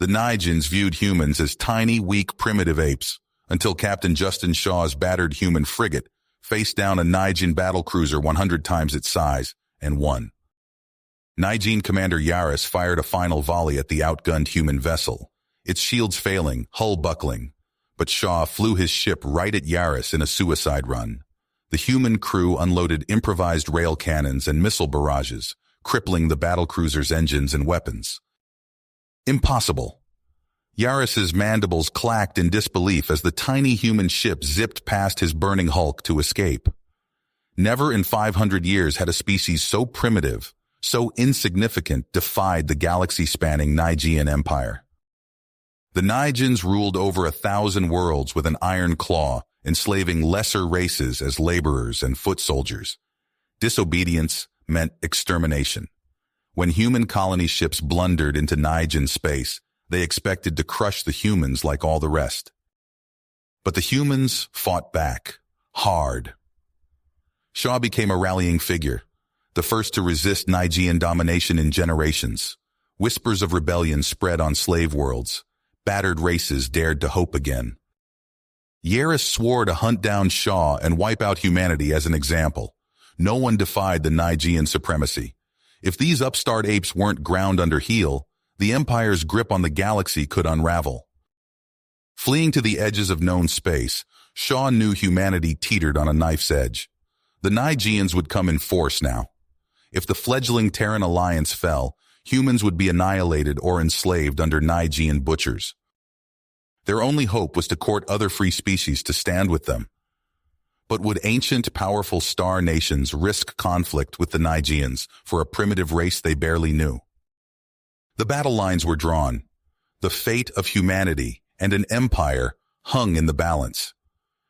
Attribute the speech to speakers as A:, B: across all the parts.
A: The Nigerians viewed humans as tiny, weak, primitive apes, until Captain Justin Shaw's battered human frigate faced down a Nigerian battlecruiser 100 times its size and won. Nigerian Commander Yaris fired a final volley at the outgunned human vessel, its shields failing, hull buckling, but Shaw flew his ship right at Yaris in a suicide run. The human crew unloaded improvised rail cannons and missile barrages, crippling the battlecruiser's engines and weapons. Impossible. Yaris's mandibles clacked in disbelief as the tiny human ship zipped past his burning hulk to escape. Never in 500 years had a species so primitive, so insignificant, defied the galaxy-spanning Nigerian Empire. The Nigerians ruled over 1,000 worlds with an iron claw, enslaving lesser races as laborers and foot soldiers. Disobedience meant extermination. When human colony ships blundered into Nigerian space, they expected to crush the humans like all the rest. But the humans fought back, hard. Shaw became a rallying figure, the first to resist Nigerian domination in generations. Whispers of rebellion spread on slave worlds. Battered races dared to hope again. Yaris swore to hunt down Shaw and wipe out humanity as an example. No one defied the Nigerian supremacy. If these upstart apes weren't ground under heel, the Empire's grip on the galaxy could unravel. Fleeing to the edges of known space, Shaw knew humanity teetered on a knife's edge. The Nigerians would come in force now. If the fledgling Terran alliance fell, humans would be annihilated or enslaved under Nigerian butchers. Their only hope was to court other free species to stand with them. But would ancient, powerful star nations risk conflict with the Nigerians for a primitive race they barely knew? The battle lines were drawn. The fate of humanity and an empire hung in the balance.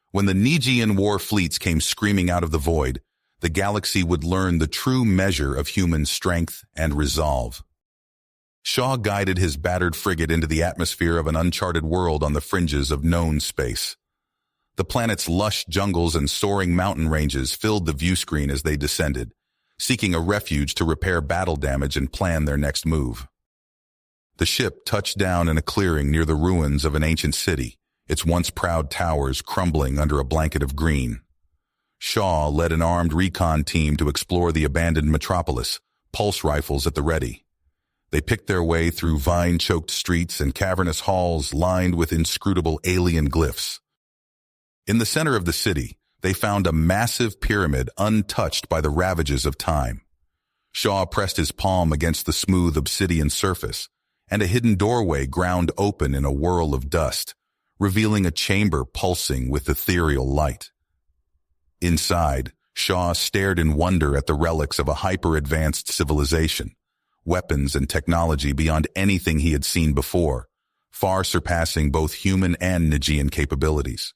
A: When the Nigerian war fleets came screaming out of the void, the galaxy would learn the true measure of human strength and resolve. Shaw guided his battered frigate into the atmosphere of an uncharted world on the fringes of known space. The planet's lush jungles and soaring mountain ranges filled the viewscreen as they descended, seeking a refuge to repair battle damage and plan their next move. The ship touched down in a clearing near the ruins of an ancient city, its once proud towers crumbling under a blanket of green. Shaw led an armed recon team to explore the abandoned metropolis, pulse rifles at the ready. They picked their way through vine-choked streets and cavernous halls lined with inscrutable alien glyphs. In the center of the city, they found a massive pyramid untouched by the ravages of time. Shaw pressed his palm against the smooth obsidian surface, and a hidden doorway ground open in a whirl of dust, revealing a chamber pulsing with ethereal light. Inside, Shaw stared in wonder at the relics of a hyper-advanced civilization, weapons and technology beyond anything he had seen before, far surpassing both human and Nigerian capabilities.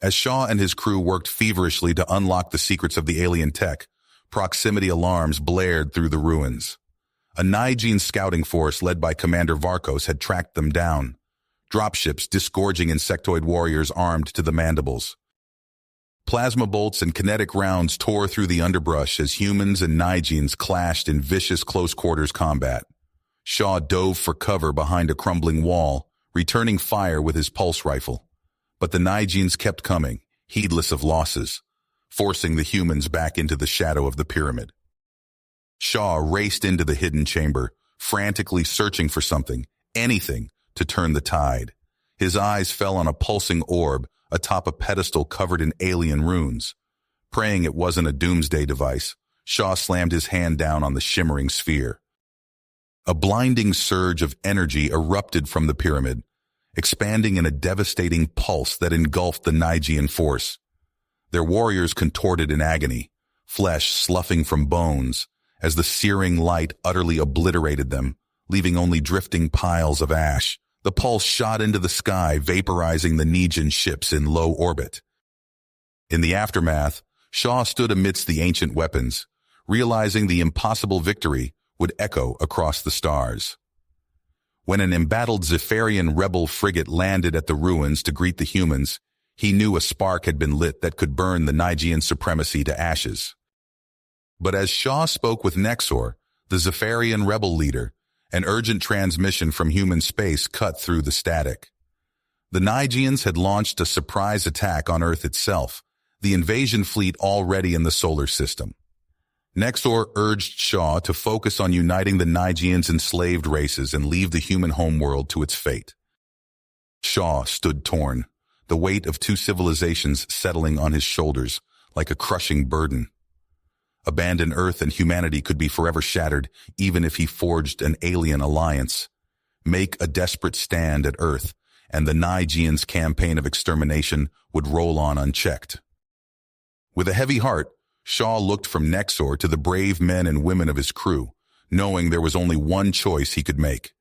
A: As Shaw and his crew worked feverishly to unlock the secrets of the alien tech, proximity alarms blared through the ruins. A Nigerian scouting force led by Commander Varkos had tracked them down, dropships disgorging insectoid warriors armed to the mandibles. Plasma bolts and kinetic rounds tore through the underbrush as humans and Nigerians clashed in vicious close-quarters combat. Shaw dove for cover behind a crumbling wall, returning fire with his pulse rifle. But the Nigerians kept coming, heedless of losses, forcing the humans back into the shadow of the pyramid. Shaw raced into the hidden chamber, frantically searching for something, anything, to turn the tide. His eyes fell on a pulsing orb atop a pedestal covered in alien runes. Praying it wasn't a doomsday device, Shaw slammed his hand down on the shimmering sphere. A blinding surge of energy erupted from the pyramid, expanding in a devastating pulse that engulfed the Nigerian force. Their warriors contorted in agony, flesh sloughing from bones, as the searing light utterly obliterated them, leaving only drifting piles of ash. The pulse shot into the sky, vaporizing the Nigerian ships in low orbit. In the aftermath, Shaw stood amidst the ancient weapons, realizing the impossible victory would echo across the stars. When an embattled Zephyrian rebel frigate landed at the ruins to greet the humans, he knew a spark had been lit that could burn the Nigerian supremacy to ashes. But as Shaw spoke with Nexor, the Zephyrian rebel leader, An urgent transmission from human space cut through the static. The Nigians had launched a surprise attack on Earth itself, the invasion fleet already in the solar system. Nexor urged Shaw to focus on uniting the Nigians' enslaved races and leave the human homeworld to its fate. Shaw stood torn, the weight of two civilizations settling on his shoulders like a crushing burden. Abandon Earth and humanity could be forever shattered, even if he forged an alien alliance. Make a desperate stand at Earth, and the Nigians' campaign of extermination would roll on unchecked. With a heavy heart, Shaw looked from Nexor to the brave men and women of his crew, knowing there was only one choice he could make.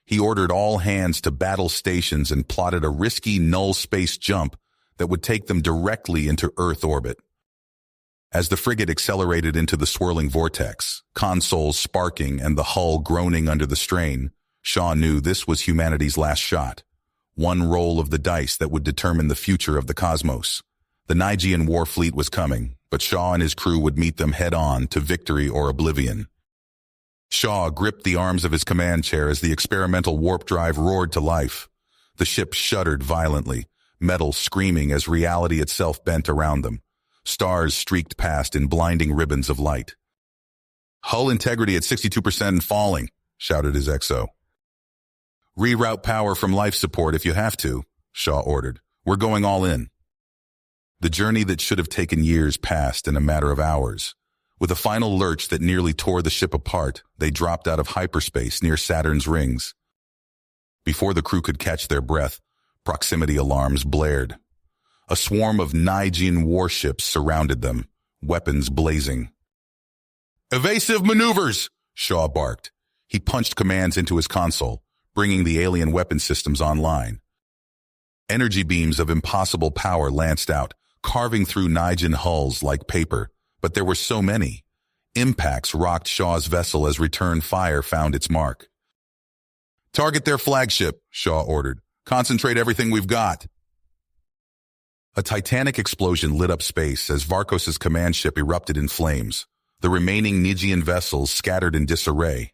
A: He ordered all hands to battle stations and plotted a risky null space jump that would take them directly into Earth orbit. As the frigate accelerated into the swirling vortex, consoles sparking and the hull groaning under the strain, Shaw knew this was humanity's last shot. One roll of the dice that would determine the future of the cosmos. The Nigian war fleet was coming, but Shaw and his crew would meet them head-on to victory or oblivion. Shaw gripped the arms of his command chair as the experimental warp drive roared to life. The ship shuddered violently, metal screaming as reality itself bent around them. Stars streaked past in blinding ribbons of light. "Hull integrity at 62% and falling," shouted his XO. "Reroute power from life support if you have to," Shaw ordered. "We're going all in." The journey that should have taken years passed in a matter of hours. With a final lurch that nearly tore the ship apart, they dropped out of hyperspace near Saturn's rings. Before the crew could catch their breath, proximity alarms blared. A swarm of Nigian warships surrounded them, weapons blazing. "Evasive maneuvers!" Shaw barked. He punched commands into his console, bringing the alien weapon systems online. Energy beams of impossible power lanced out, carving through Nigian hulls like paper, but there were so many. Impacts rocked Shaw's vessel as return fire found its mark. "Target their flagship," Shaw ordered. "Concentrate everything we've got." A titanic explosion lit up space as Varkos's command ship erupted in flames. The remaining Nigian vessels scattered in disarray.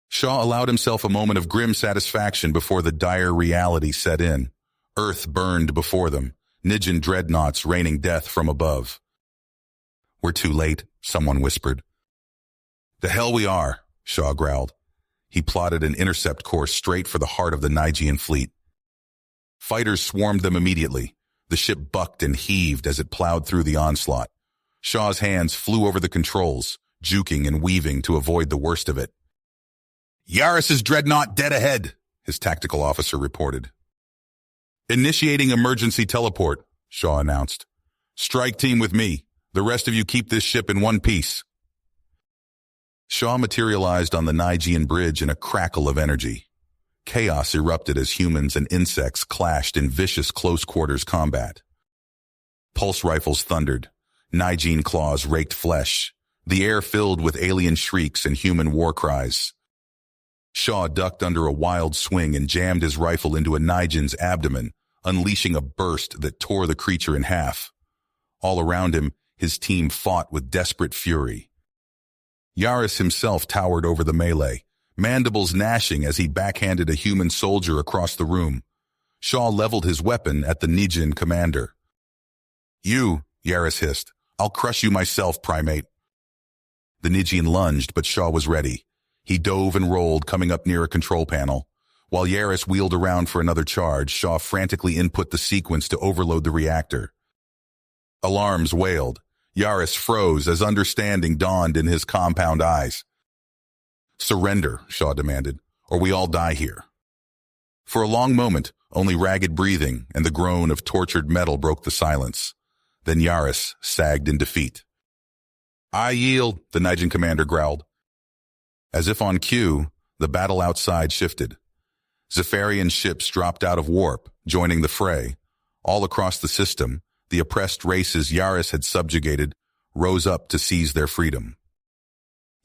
A: Shaw allowed himself a moment of grim satisfaction before the dire reality set in. Earth burned before them, Nigian dreadnoughts raining death from above. "We're too late," someone whispered. "The hell we are," Shaw growled. He plotted an intercept course straight for the heart of the Nigian fleet. Fighters swarmed them immediately. The ship bucked and heaved as it plowed through the onslaught. Shaw's hands flew over the controls, juking and weaving to avoid the worst of it. "Yaris's dreadnought dead ahead," his tactical officer reported. "Initiating emergency teleport," Shaw announced. "Strike team with me. The rest of you keep this ship in one piece." Shaw materialized on the Nigian bridge in a crackle of energy. Chaos erupted as humans and insects clashed in vicious close-quarters combat. Pulse rifles thundered. Nigian claws raked flesh. The air filled with alien shrieks and human war cries. Shaw ducked under a wild swing and jammed his rifle into a Nigian's abdomen, unleashing a burst that tore the creature in half. All around him, his team fought with desperate fury. Yaris himself towered over the melee, mandibles gnashing as he backhanded a human soldier across the room. Shaw leveled his weapon at the Nigian commander. "You," Yaris hissed. "I'll crush you myself, primate." The Nigian lunged, but Shaw was ready. He dove and rolled, coming up near a control panel. While Yaris wheeled around for another charge, Shaw frantically input the sequence to overload the reactor. Alarms wailed. Yaris froze as understanding dawned in his compound eyes. "Surrender," Shaw demanded, "or we all die here." For a long moment, only ragged breathing and the groan of tortured metal broke the silence. Then Yaris sagged in defeat. "I yield," the Nigian commander growled. As if on cue, the battle outside shifted. Zephyrian ships dropped out of warp, joining the fray. All across the system, the oppressed races Yaris had subjugated rose up to seize their freedom.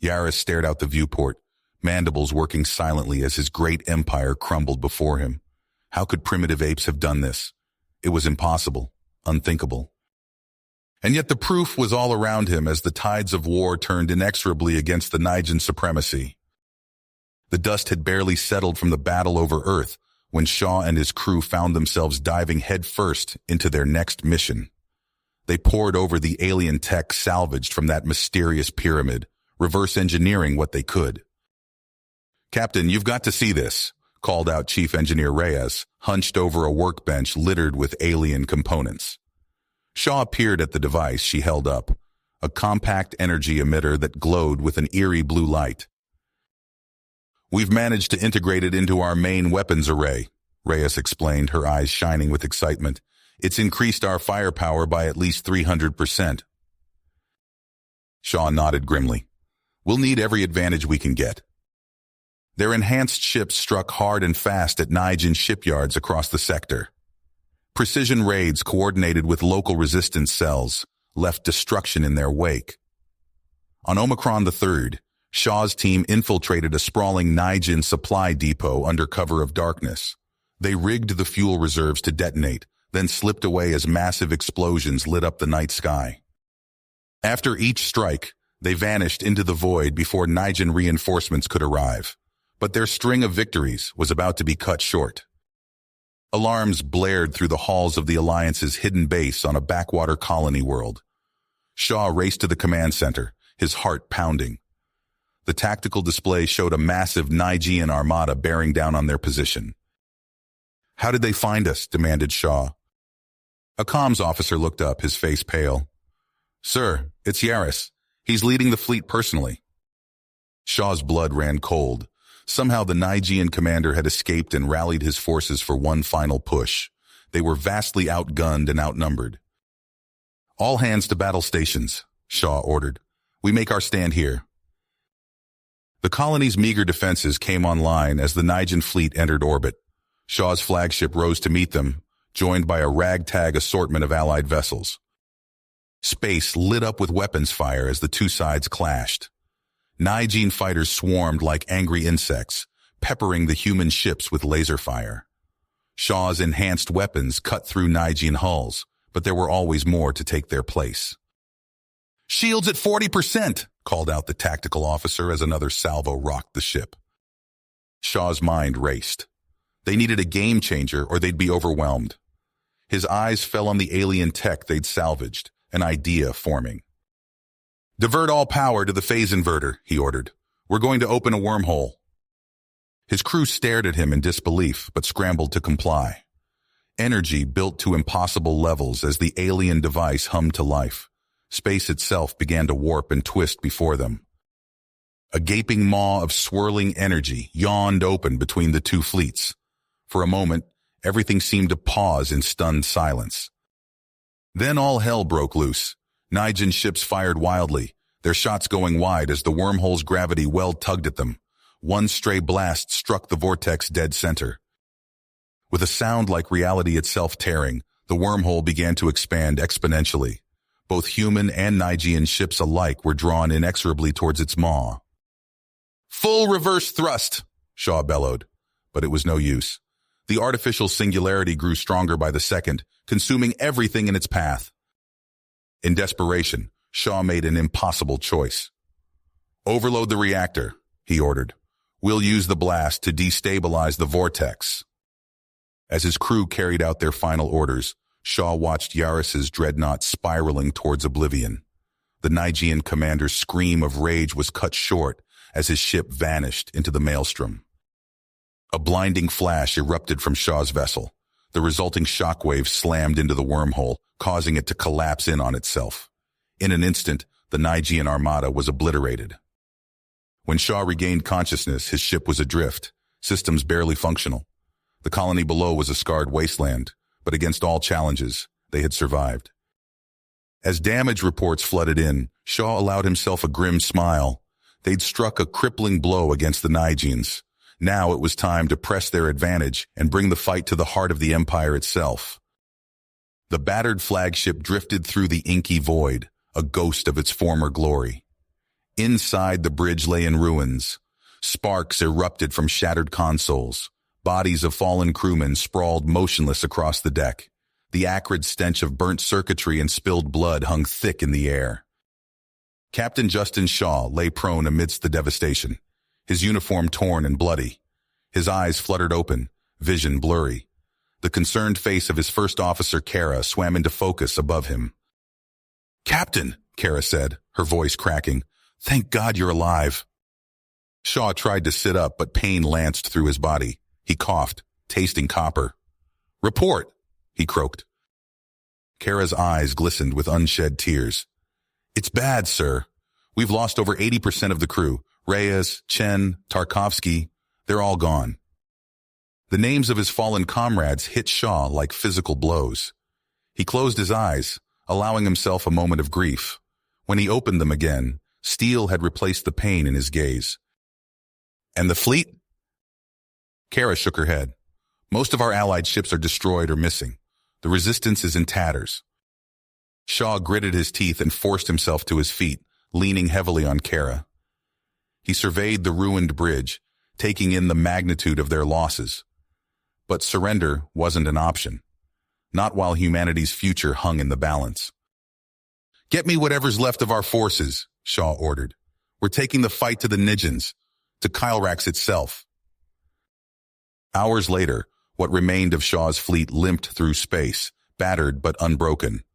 A: Yaris stared out the viewport, mandibles working silently as his great empire crumbled before him. How could primitive apes have done this? It was impossible, unthinkable. And yet the proof was all around him as the tides of war turned inexorably against the Nigian supremacy. The dust had barely settled from the battle over Earth when Shaw and his crew found themselves diving headfirst into their next mission. They pored over the alien tech salvaged from that mysterious pyramid, reverse engineering what they could. "Captain, you've got to see this," called out Chief Engineer Reyes, hunched over a workbench littered with alien components. Shaw peered at the device she held up, a compact energy emitter that glowed with an eerie blue light. "We've managed to integrate it into our main weapons array," Reyes explained, her eyes shining with excitement. "It's increased our firepower by at least 300%. Shaw nodded grimly. "We'll need every advantage we can get." Their enhanced ships struck hard and fast at Nijin shipyards across the sector. Precision raids coordinated with local resistance cells left destruction in their wake. On Omicron the 3rd, Shaw's team infiltrated a sprawling Nijin supply depot under cover of darkness. They rigged the fuel reserves to detonate, then slipped away as massive explosions lit up the night sky. After each strike, they vanished into the void before Nijin reinforcements could arrive. But their string of victories was about to be cut short. Alarms blared through the halls of the Alliance's hidden base on a backwater colony world. Shaw raced to the command center, his heart pounding. The tactical display showed a massive Nigean armada bearing down on their position. "How did they find us?" demanded Shaw. A comms officer looked up, his face pale. "Sir, it's Yaris. He's leading the fleet personally." Shaw's blood ran cold. Somehow the Nigean commander had escaped and rallied his forces for one final push. They were vastly outgunned and outnumbered. "All hands to battle stations," Shaw ordered. "We make our stand here." The colony's meager defenses came online as the Nijin fleet entered orbit. Shaw's flagship rose to meet them, joined by a ragtag assortment of Allied vessels. Space lit up with weapons fire as the two sides clashed. Nijin fighters swarmed like angry insects, peppering the human ships with laser fire. Shaw's enhanced weapons cut through Nijin hulls, but there were always more to take their place. "Shields at 40%, called out the tactical officer as another salvo rocked the ship. Shaw's mind raced. They needed a game changer or they'd be overwhelmed. His eyes fell on the alien tech they'd salvaged, an idea forming. "Divert all power to the phase inverter," he ordered. "We're going to open a wormhole." His crew stared at him in disbelief, but scrambled to comply. Energy built to impossible levels as the alien device hummed to life. Space itself began to warp and twist before them. A gaping maw of swirling energy yawned open between the two fleets. For a moment, everything seemed to pause in stunned silence. Then all hell broke loose. Nijin ships fired wildly, their shots going wide as the wormhole's gravity well tugged at them. One stray blast struck the vortex dead center. With a sound like reality itself tearing, the wormhole began to expand exponentially. Both human and Nigean ships alike were drawn inexorably towards its maw. "Full reverse thrust," Shaw bellowed, but it was no use. The artificial singularity grew stronger by the second, consuming everything in its path. In desperation, Shaw made an impossible choice. "Overload the reactor," he ordered. "We'll use the blast to destabilize the vortex." As his crew carried out their final orders, Shaw watched Yaris's dreadnought spiraling towards oblivion. The Nigean commander's scream of rage was cut short as his ship vanished into the maelstrom. A blinding flash erupted from Shaw's vessel. The resulting shockwave slammed into the wormhole, causing it to collapse in on itself. In an instant, the Nigean armada was obliterated. When Shaw regained consciousness, his ship was adrift, systems barely functional. The colony below was a scarred wasteland, but against all challenges, they had survived. As damage reports flooded in, Shaw allowed himself a grim smile. They'd struck a crippling blow against the Nigeans. Now it was time to press their advantage and bring the fight to the heart of the Empire itself. The battered flagship drifted through the inky void, a ghost of its former glory. Inside, the bridge lay in ruins. Sparks erupted from shattered consoles. Bodies of fallen crewmen sprawled motionless across the deck. The acrid stench of burnt circuitry and spilled blood hung thick in the air. Captain Justin Shaw lay prone amidst the devastation. his uniform torn and bloody. His eyes fluttered open, vision blurry. The concerned face of his first officer, Kara, swam into focus above him. "Captain," Kara said, her voice cracking, "thank God you're alive." Shaw tried to sit up, but pain lanced through his body. He coughed, tasting copper. "Report," he croaked. Kara's eyes glistened with unshed tears. "It's bad, sir. We've lost over 80% of the crew. Reyes, Chen, Tarkovsky, they're all gone." The names of his fallen comrades hit Shaw like physical blows. He closed his eyes, allowing himself a moment of grief. When he opened them again, steel had replaced the pain in his gaze. "And the fleet?" Kara shook her head. "Most of our allied ships are destroyed or missing. The resistance is in tatters." Shaw gritted his teeth and forced himself to his feet, leaning heavily on Kara. He surveyed the ruined bridge, taking in the magnitude of their losses. But surrender wasn't an option. Not while humanity's future hung in the balance. "Get me whatever's left of our forces," Shaw ordered. "We're taking the fight to the Nijins, to Kylrax itself." Hours later, what remained of Shaw's fleet limped through space, battered but unbroken.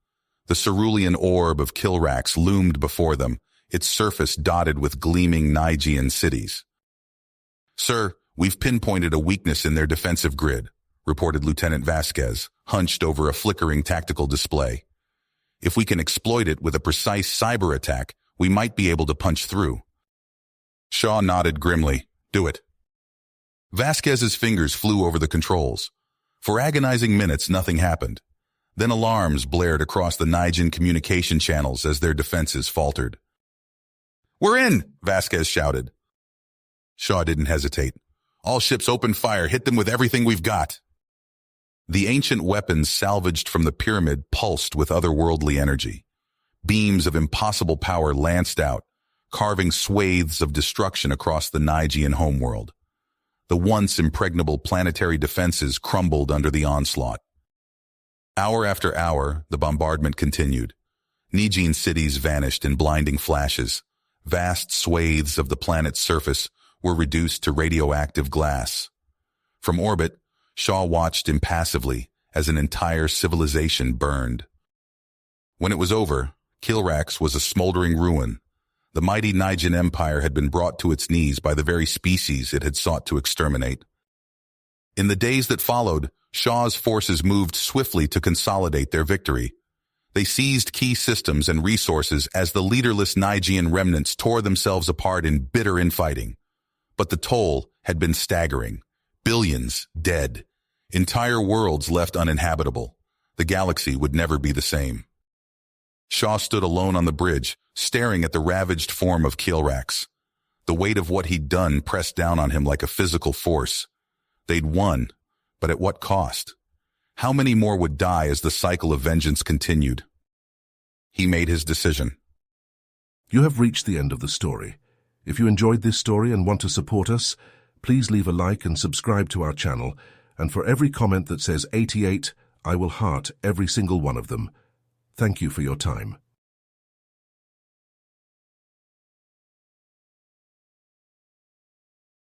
A: The cerulean orb of Kylrax loomed before them, its surface dotted with gleaming Nigean cities. "Sir, we've pinpointed a weakness in their defensive grid," reported Lieutenant Vasquez, hunched over a flickering tactical display. "If we can exploit it with a precise cyber attack, we might be able to punch through." Shaw nodded grimly. "Do it." Vasquez's fingers flew over the controls. For agonizing minutes, nothing happened. Then alarms blared across the Nigean communication channels as their defenses faltered. "We're in!" Vasquez shouted. Shaw didn't hesitate. "All ships open fire, hit them with everything we've got." The ancient weapons salvaged from the pyramid pulsed with otherworldly energy. Beams of impossible power lanced out, carving swathes of destruction across the Nigean homeworld. The once impregnable planetary defenses crumbled under the onslaught. Hour after hour, the bombardment continued. Nigean cities vanished in blinding flashes. Vast swathes of the planet's surface were reduced to radioactive glass. From orbit, Shaw watched impassively as an entire civilization burned. When it was over, Kylrax was a smoldering ruin. The mighty Nigean Empire had been brought to its knees by the very species it had sought to exterminate. In the days that followed, Shaw's forces moved swiftly to consolidate their victory. They seized key systems and resources as the leaderless Nigean remnants tore themselves apart in bitter infighting. But the toll had been staggering. Billions dead. Entire worlds left uninhabitable. The galaxy would never be the same. Shaw stood alone on the bridge, staring at the ravaged form of Kylrax. The weight of what he'd done pressed down on him like a physical force. They'd won, but at what cost? How many more would die as the cycle of vengeance continued? He made his decision.
B: You have reached the end of the story. If you enjoyed this story and want to support us, please leave a like and subscribe to our channel, and for every comment that says 88, I will heart every single one of them. Thank you for your time.